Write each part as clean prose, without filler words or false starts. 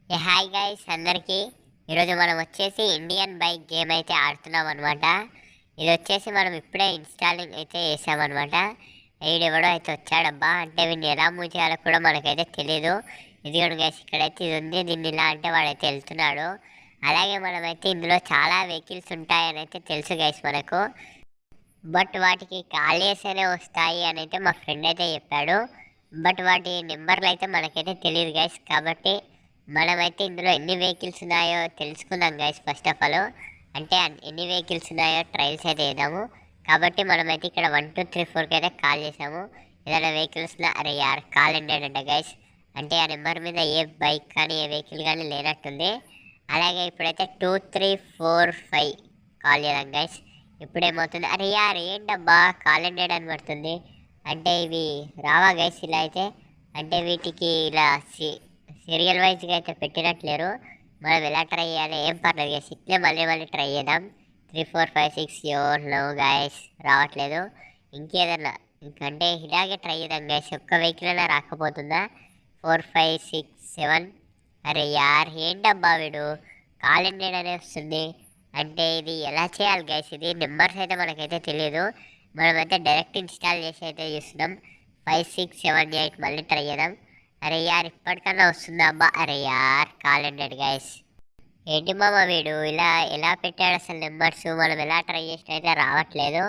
Hi guys అందరికీ. ఈరోజు మనం వచ్చేసి ఇండియన్ బైక్ గేమ్ అయితే ఆడుతున్నాం అనమాట. ఇది వచ్చేసి మనం ఇప్పుడే ఇన్స్టాలింగ్ అయితే చేసామన్నమాట. వీడెవడో అయితే వచ్చాడబ్బా, అంటే వీడిని ఎలా మూవ్ చేయాలో కూడా మనకైతే తెలీదు. ఇదిగోండి గైస్, ఇక్కడైతే ఇది ఉంది, దీన్ని ఇలా అంటే వాడైతే వెళ్తున్నాడు. అలాగే మనమైతే ఇందులో చాలా వెహికల్స్ ఉంటాయని అయితే తెలుసు గైస్ మనకు. బట్ వాటికి కాల్ చేస్తేనే వస్తాయి అని అయితే మా ఫ్రెండ్ అయితే చెప్పాడు. బట్ వాటి నెంబర్లు అయితే మనకైతే తెలియదు గైస్. కాబట్టి మనమైతే ఇందులో ఎన్ని వెహికల్స్ ఉన్నాయో తెలుసుకుందాం గైస్. ఫస్ట్ ఆఫ్ ఆల్ అంటే ఎన్ని వెహికల్స్ ఉన్నాయో ట్రయల్స్ అయితే వేద్దాము. కాబట్టి మనమైతే ఇక్కడ 1 2 3 4కి అయితే కాల్ చేసాము. ఏదైనా వెహికల్స్ అరే యార్ కాల్ ఎండాడంట గైస్. అంటే ఆ నెంబర్ మీద ఏ బైక్ కానీ ఏ వెహికల్ కానీ లేనట్టుంది. అలాగే ఇప్పుడైతే 2 3 4 5 కాల్ చేద్దాం గైస్. ఇప్పుడేమవుతుంది, అరే యార్ ఏంటబ్బా కాల్ ఎండెడ్ అని పడుతుంది. అంటే ఇవి రావా గైస్ ఇలా అయితే. అంటే వీటికి ఇలా సీరియల్ వైజ్గా అయితే పెట్టినట్లేరు. మనం ఎలా ట్రై చేయాలి ఏం పర్లేదు గైస్, ఇట్లే మళ్ళీ మళ్ళీ ట్రై చేద్దాం. 3 4 5 6 ఎవరు గైస్ రావట్లేదు. ఇంకేదన్నా ఇంకంటే ఇలాగే ట్రై చేద్దాం గైస్. ఒక్క వెహికల్ అయినా రాకపోతుందా. 4 5 6 7. అరే యార్ ఏంటబ్బా వీడు కాల్ ఎండెడ్ అనే వస్తుంది. అంటే ఇది ఎలా చేయాలి గైస్, ఇది నెంబర్స్ అయితే మనకైతే తెలియదు. మనమైతే డైరెక్ట్ ఇన్స్టాల్ చేసి అయితే చూస్తున్నాం. 5 6 7 8 మళ్ళీ ట్రై చేద్దాం. అరే యార్ ఇప్పటికన్నా వస్తుందా అబ్బా. అరే యార్ కాల్ ఎండెడ్ గైస్. ఏంటి మామ వీడు ఇలా ఎలా పెట్టాడు అసలు నెంబర్స్. మనం ఎలా ట్రై చేసినా అయితే రావట్లేదు.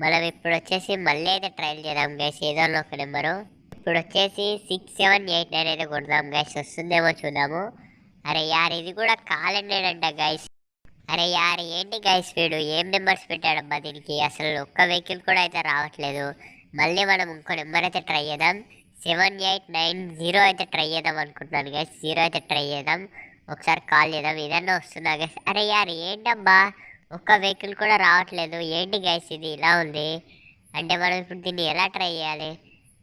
మనం ఇప్పుడు వచ్చేసి మళ్ళీ అయితే ట్రైల్ చేద్దాం గైస్, ఏదో ఒక నెంబరు. ఇప్పుడు వచ్చేసి 6 7 8 9 అయితే కొడదాం గైస్, వస్తుందేమో చూద్దాము. అరే యార్ ఇది కూడా కాల్ ఎండెడ్ అంట గైస్. అరే యార్ ఏంటి గైస్ వీడు ఏం నెంబర్స్ పెట్టాడబ్బా దీనికి, అసలు ఒక్క వెహికల్ కూడా అయితే రావట్లేదు. మళ్ళీ మనం ఇంకో నెంబర్ అయితే ట్రై చేద్దాం. 7 8 9 0 అయితే ట్రై చేద్దాం అనుకుంటున్నాను గైస్. 0 అయితే ట్రై చేద్దాం, ఒకసారి కాల్ చేద్దాం. ఇదన్నా వస్తుందా గైస్. అరే యార్ ఏంటబ్బా ఒక్క వెహికల్ కూడా రావట్లేదు. ఏంటి గైస్ ఇది ఇలా ఉంది. అంటే మనం ఇప్పుడు దీన్ని ఎలా ట్రై చేయాలి.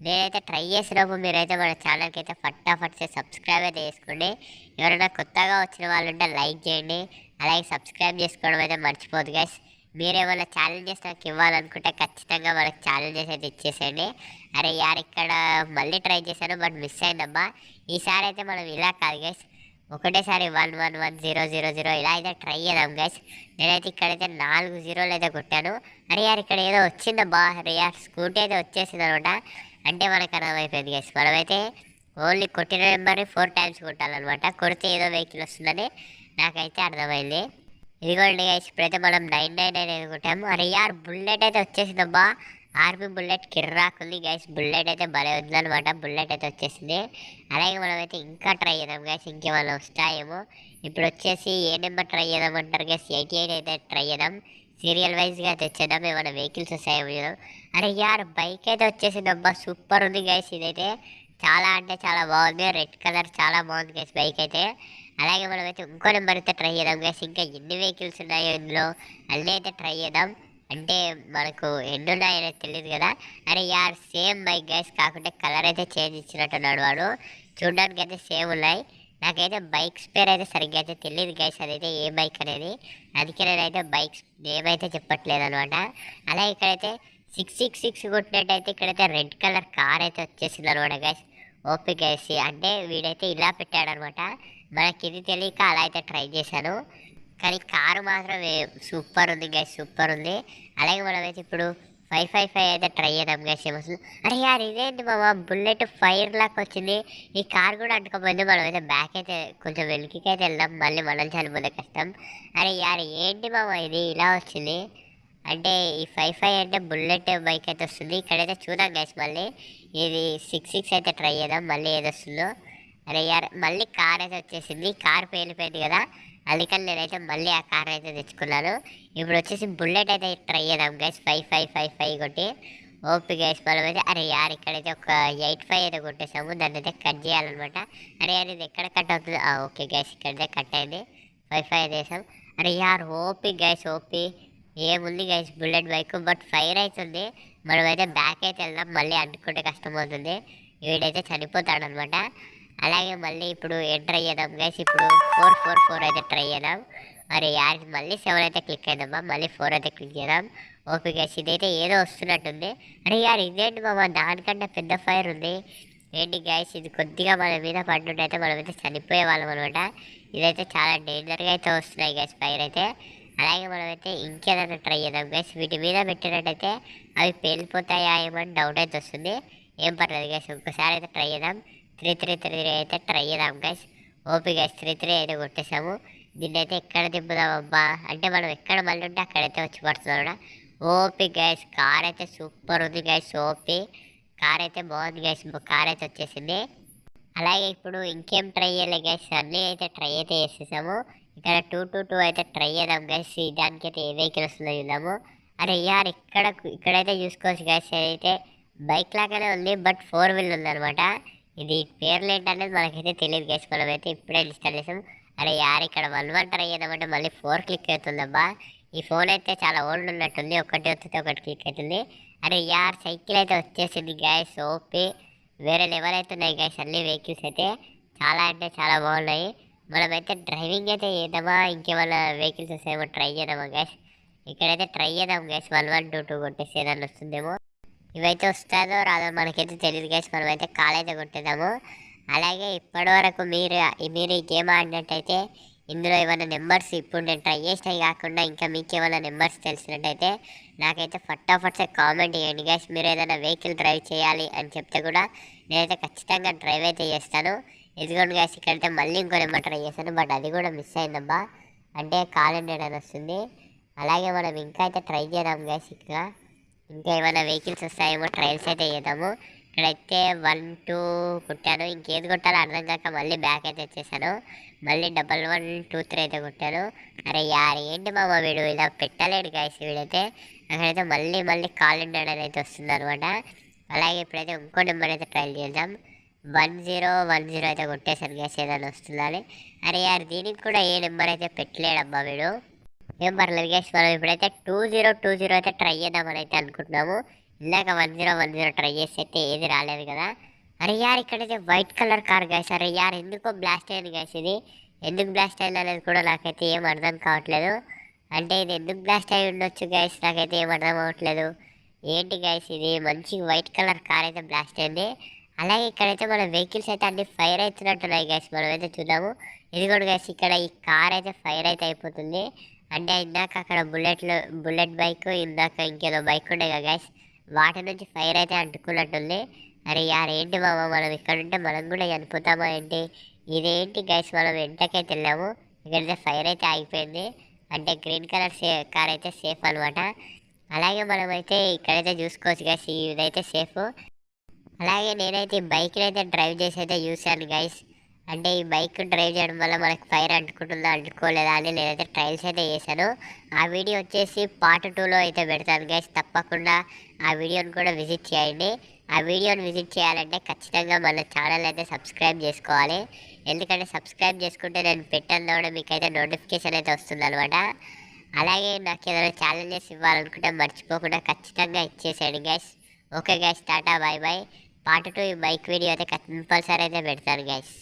నేనైతే ట్రై చేసినప్పుడు మీరైతే మన ఛానల్కి అయితే ఫటాఫట్ సబ్స్క్రైబ్ అయితే చేసుకోండి. ఎవరైనా కొత్తగా వచ్చిన వాళ్ళు ఉంటే లైక్ చేయండి. అలాగే సబ్స్క్రైబ్ చేసుకోవడం అయితే మర్చిపోదు గైస్. మీరేమైనా ఛాలెంజెస్ నాకు ఇవ్వాలనుకుంటే ఖచ్చితంగా మనకు ఛాలెంజెస్ అయితే ఇచ్చేసేయండి. అరే యార్ ఇక్కడ మళ్ళీ ట్రై చేశాను బట్ మిస్ అయిందబ్బా. ఈసారి అయితే మనం ఇలా కాదు గైస్, ఒకటేసారి 1 1 1 0 0 0 ఇలా అయితే ట్రై చేద్దాం గైస్. నేనైతే ఇక్కడైతే 4 జీరోలు అయితే కొట్టాను. అరే యార్ ఇక్కడ ఏదో వచ్చిందబ్బా. అరే యార్ స్కూటీ అయితే వచ్చేసింది అనమాట. అంటే మనకు అర్థమైపోయింది గైస్, మనమైతే ఓన్లీ కొట్టిన నెంబర్ని 4 టైమ్స్ కొట్టాలన్నమాట. కొడితే ఏదో వెహికల్ వస్తుందని నాకైతే అర్థమైంది. ఇదిగోండి గైస్, ఇప్పుడైతే మనం 999 కొట్టాము. అరే యార్ బుల్లెట్ అయితే వచ్చేసిందబ్బా. ఆర్మీ బుల్లెట్ కిర్రాకుంది గైస్. బుల్లెట్ అయితే భలే ఉందన్నమాట. బుల్లెట్ అయితే వచ్చేసింది. అలాగే మనమైతే ఇంకా ట్రై చేద్దాం గైస్, ఇంకేమైనా వస్తాయేమో. ఇప్పుడు వచ్చేసి ఏ నెంబర్ ట్రై చేద్దాం అంటారు గైస్. 88 అయితే ట్రై చేద్దాం. సీరియల్ వైజ్గా తెచ్చేద్దాం, ఏమైనా వెహికల్స్ వస్తాయేమో చూద్దాం. అరే యార్ బైక్ అయితే వచ్చేసిందబ్బా. సూపర్ ఉంది గైస్ ఇదైతే. చాలా అంటే చాలా బాగుంది. రెడ్ కలర్ చాలా బాగుంది గైస్ బైక్ అయితే. అలాగే మనమైతే ఇంకో నెంబర్ అయితే ట్రై చేద్దాం గైస్. ఇంకా ఎన్ని వెహికల్స్ ఉన్నాయో ఇందులో అన్నీ అయితే ట్రై చేద్దాం. అంటే మనకు ఎన్ని ఉన్నాయో తెలియదు కదా. అరే యార్ సేమ్ బైక్ గైస్, కాకుంటే కలర్ అయితే చేంజ్ ఇచ్చినట్టున్నాడు వాడు. చూడడానికి అయితే సేమ్ ఉన్నాయి. నాకైతే బైక్స్ పేరు అయితే సరిగ్గా అయితే తెలియదు గైస్, అదైతే ఏ బైక్ అనేది. అందుకే నేనైతే బైక్స్ నేమ్ అయితే చెప్పట్లేదు అనమాట. అలాగే ఇక్కడైతే 666 కొట్టినట్టయితే ఇక్కడైతే రెడ్ కలర్ కార్ అయితే వచ్చేసింది అనమాట గైస్. ఓపీ గైస్, అంటే వీడైతే ఇలా పెట్టాడనమాట. మనకి ఇది తెలియక అలా అయితే ట్రై చేశాను. కానీ కారు మాత్రం సూపర్ ఉంది గైస్, సూపర్ ఉంది. అలాగే మనమైతే ఇప్పుడు 555 అయితే ట్రై చేద్దాం గైస్, ఏమొస్తుంది. అరే యార్ ఇదేంటి మామ బుల్లెట్ ఫైర్ లాగా వచ్చింది. ఈ కార్ కూడా అంటుకోపోయింది. మనమైతే బ్యాక్ అయితే కొంచెం వెలికికి అయితే వెళ్దాం, మళ్ళీ మనం చనిపోతే కష్టం. అరే యార్ ఏంటి మామ ఇది ఇలా వచ్చింది. అంటే ఈ 55 అంటే బుల్లెట్ బైక్ అయితే వస్తుంది. ఇక్కడైతే చూద్దాం గైస్, మళ్ళీ ఇది 66 అయితే ట్రై చేద్దాం, మళ్ళీ ఏది వస్తుందో. అరే యార్ మళ్ళీ కార్ అయితే వచ్చేసింది. కార్ పేలిపోయింది కదా, అందుకని నేనైతే మళ్ళీ ఆ కార్ అయితే తెచ్చుకున్నాను. ఇప్పుడు వచ్చేసి బుల్లెట్ అయితే ట్రై చేద్దాం గైస్. 5555 కొట్టి ఓపీ గైస్ మనమైతే. అరే యార్ ఇక్కడైతే ఒక 85 అయితే కొట్టేసాము, దాన్ని అయితే కట్ చేయాలన్నమాట. అరే యార్ ఇది ఎక్కడ కట్ అవుతుంది. ఓకే గైస్ ఇక్కడైతే కట్ అయింది. 55 అయితే వేసాం. అరే యార్ ఓపీ గైస్ ఓపీ. ఏముంది guys bullet bike, but fire అవుతుంది. మనమైతే బ్యాక్ అయితే వెళ్దాం, మళ్ళీ అడ్డుకుంటే కష్టం అవుతుంది. వీడైతే చనిపోతాడనమాట. అలాగే మళ్ళీ ఇప్పుడు ఎంటర్ అయ్యేదాం గైస్. ఇప్పుడు 444 అయితే ట్రై చేద్దాం. మరి యార్ మళ్ళీ 7 అయితే క్లిక్ అయిద్దామా, మళ్ళీ 4 అయితే క్లిక్ చేద్దాం. ఓకే గైస్ ఇదైతే ఏదో వస్తున్నట్టుంది. అరే యార్ ఇదేంటి మామ దానికంటే పెద్ద ఫైర్ ఉంది. ఏంటి గైస్ ఇది కొద్దిగా మన మీద పడ్డుంటే మనమైతే చనిపోయే వాళ్ళం అనమాట. ఇదైతే చాలా డేంజర్గా అయితే వస్తున్నాయి గైస్ ఫైర్ అయితే. అలాగే మనమైతే ఇంకేదైనా ట్రై చేద్దాం గైస్. వీటి మీద పెట్టినట్టయితే అవి పేలిపోతాయా ఏమని డౌట్ అయితే వస్తుంది. ఏం పర్లేదు గైస్, ఇంకోసారి అయితే ట్రై చేద్దాం. 3 అయితే ట్రై చేద్దాం గైస్. ఓపీ గైస్ 3 అయితే కొట్టేసాము. దీన్ని అయితే ఎక్కడ దింపుదాం అబ్బా, అంటే మనం ఎక్కడ మళ్ళీ ఉంటే అక్కడైతే వచ్చి పడుతున్నాం. ఓపీ గైస్ కార్ అయితే సూపర్ ఉంది గైస్. ఓపీ కార్ అయితే బాగుంది గైస్. కార్ అయితే వచ్చేసింది. అలాగే ఇప్పుడు ఇంకేం ట్రై చేయలే గైస్, అన్నీ అయితే ట్రై అయితే చేసేసాము. ఇక్కడ 2 అయితే ట్రై చేద్దాం గైస్. దానికైతే ఏ వెహికల్ వస్తుందో చూద్దాము. అరే యార్ ఇక్కడైతే చూసుకోవచ్చు గైస్. అయితే బైక్ లాగానే ఉంది బట్ 4 వీల్ ఉందన్నమాట. ఇది పేర్లు ఏంటనేది మనకైతే తెలియదు గైస్. మనమైతే ఇప్పుడే ఇన్స్టాల్ చేసాం. అరే యార్ ఇక్కడ 1 ట్రై చేద్దామంటే మళ్ళీ 4 క్లిక్ అవుతుందబ్బా. ఈ ఫోన్ అయితే చాలా ఓల్డ్ ఉన్నట్టుంది. ఒకటి వస్తే ఒకటి క్లిక్ అవుతుంది. అరే యార్ సైకిల్ అయితే వచ్చేసింది గైస్. ఓపీ వేరే లెవెల్ అయితే ఉన్నాయి గైస్. అన్ని వెహికల్స్ అయితే చాలా అంటే చాలా బాగున్నాయి. మనమైతే డ్రైవింగ్ అయితే చేద్దామా, ఇంకేమైనా వెహికల్స్ వస్తాయేమో ట్రై చేద్దామా గైస్. ఇక్కడైతే ట్రై చేద్దాం గైస్. 1122 కొట్టేసి ఏదైనా వస్తుందేమో. ఇవైతే వస్తుందో రాదో మనకైతే తెలియదు గైస్. మనమైతే కాల్ అయితే కొట్టేద్దాము. అలాగే ఇప్పటి వరకు మీరు ఈ గేమ్ ఆడినట్టయితే ఇందులో ఏమైనా నెంబర్స్ ఇప్పుడు నేను ట్రై చేసినవి కాకుండా ఇంకా మీకు ఏమైనా నెంబర్స్ తెలిసినట్టయితే నాకైతే ఫటాఫట్ కామెంట్ చేయండి గైస్. మీరు ఏదైనా వెహికల్ డ్రైవ్ చేయాలి అని చెప్తే కూడా నేనైతే ఖచ్చితంగా డ్రైవ్ అయితే చేస్తాను. ఇదిగోండి గైస్ ఇక్కడైతే మళ్ళీ ఇంకో నెంబర్ ట్రై చేస్తాను బట్ అది కూడా మిస్ అయిందబ్బా, అంటే కాల్ హండ్రెడ్ అని వస్తుంది. అలాగే మనం ఇంకా అయితే ట్రై చేద్దాం గైస్. ఇంకా ఏమైనా వెహికల్స్ వస్తాయేమో ట్రయల్స్ అయితే చేద్దాము. ఇక్కడైతే 1 2 కొట్టాను. ఇంకేది కొట్టాలో అర్థం కాక మళ్ళీ బ్యాక్ అయితే వచ్చేసాను. మళ్ళీ 1123 అయితే కొట్టాను. అరే యార్ ఏంటి మామ వీడు ఇలా పెట్టలేడు గైస్. వీడైతే అక్కడైతే మళ్ళీ కాల్ హండ్రెడ్ అయితే వస్తుంది అనమాట. అలాగే ఇప్పుడైతే ఇంకో నెంబర్ అయితే ట్రై చేద్దాం. 1010 అయితే కొట్టేశాను గైస్, ఏదైనా వస్తుందని. అరే యార్ దీనికి కూడా ఏ నెంబర్ అయితే పెట్టలేడబ్బా వీడు. ఏం పర్లేదు గైస్, మనం ఇప్పుడైతే 2020 అయితే ట్రై చేద్దామని అయితే అనుకుంటున్నాము. ఇందాక 1010 ట్రై చేసి అయితే ఏది రాలేదు కదా. అరే యార్ ఇక్కడైతే వైట్ కలర్ కార్ గైస్. అరే యార్ ఎందుకో బ్లాస్ట్ అయింది గైస్. ఇది ఎందుకు బ్లాస్ట్ అయింది అనేది కూడా నాకైతే ఏం అర్థం కావట్లేదు. అంటే ఇది ఎందుకు బ్లాస్ట్ అయి ఉండొచ్చు గైస్, నాకైతే ఏం అర్థం అవ్వట్లేదు. ఏంటి గైస్ ఇది మంచి వైట్ కలర్ కార్ అయితే బ్లాస్ట్ అయింది. అలాగే ఇక్కడైతే మన వెహికల్స్ అయితే అన్ని ఫైర్ అవుతున్నట్టున్నాయి గైస్. మనమైతే చూద్దాము. ఇది కూడా గైస్ ఇక్కడ ఈ కార్ అయితే ఫైర్ అయితే అయిపోతుంది. అంటే ఇందాక అక్కడ బుల్లెట్ బైక్, ఇందాక ఇంకేదో బైక్ ఉండే కదా గైస్, వాటి నుంచి ఫైర్ అయితే అంటుకున్నట్టుంది. అరే యార్ ఏంటి మామ మనం ఇక్కడ ఉంటే మనం కూడా చనిపోతామా ఏంటి? ఇదేంటి గైస్ మనం వెంటకైతే వెళ్ళాము, ఇక్కడైతే ఫైర్ అయితే ఆగిపోయింది. అంటే గ్రీన్ కలర్ కార్ అయితే సేఫ్ అనమాట. అలాగే మనమైతే ఇక్కడైతే చూసుకోవచ్చు గైస్, ఇదైతే సేఫ్. అలాగే నేనైతే ఈ బైక్ని అయితే డ్రైవ్ చేసి అయితే చూశాను గైస్. అంటే ఈ బైక్ డ్రైవ్ చేయడం వల్ల మనకు ఫైర్ అంటుకుంటుందా అంటుకోలేదా అని నేనైతే ట్రయల్స్ అయితే చేశాను. ఆ వీడియో వచ్చేసి పార్ట్ 2లో అయితే పెడతాను గైస్. తప్పకుండా ఆ వీడియోని కూడా విజిట్ చేయండి. ఆ వీడియోని విజిట్ చేయాలంటే ఖచ్చితంగా మన ఛానల్ అయితే సబ్స్క్రైబ్ చేసుకోవాలి. ఎందుకంటే సబ్స్క్రైబ్ చేసుకుంటే నేను పెట్టాను కూడా మీకైతే నోటిఫికేషన్ అయితే వస్తుంది అనమాట. అలాగే నాకు ఏదైనా ఛాలెంజెస్ ఇవ్వాలనుకుంటే మర్చిపోకుండా ఖచ్చితంగా ఇచ్చేసేయండి guys. Okay guys, tata bye bye. Part 2 ఈ బైక్ వీడియో అయితే కంపల్సరీ అయితే పెడతాను గైస్.